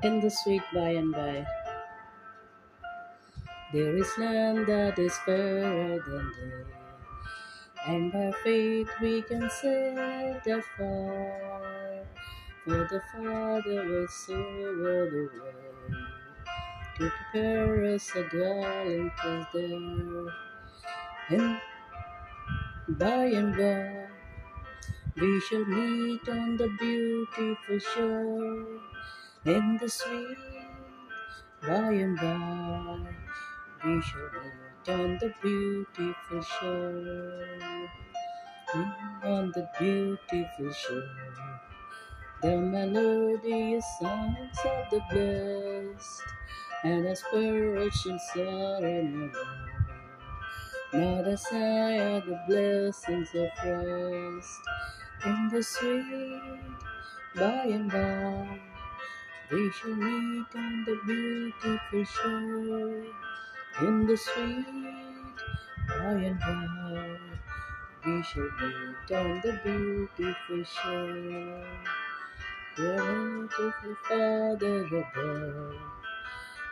In the sweet by and by, there is land that is fairer than day, and by faith we can set afar. For the Father waits over the way to prepare us a dwelling place there. And by and by, we shall meet on the beautiful shore. In the sweet by and by, we shall meet on the beautiful shore. On the beautiful shore, the melodious songs of the blessed, and aspirations are in a row. Now the sigh of the blessings of rest in the sweet by and by. We shall meet on the beautiful shore in the sweet by and by. We shall meet on the beautiful shore. Wonderful Father above,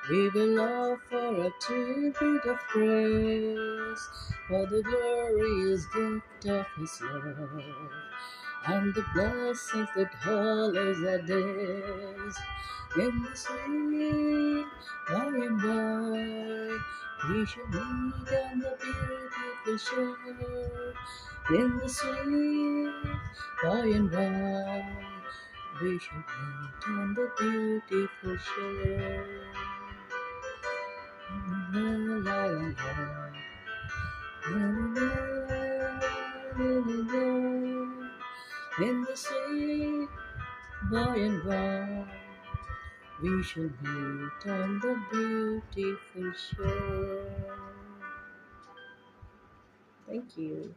we will offer a tribute of praise for the glorious gift of His love and the blessings that follows our days. In the sweet by and by, we shall meet on the beautiful shore. In the sweet by and by, we shall meet on the beautiful shore. La la la la, la la la la la. In the sweet by and by, we shall meet on the beautiful shore. Thank you.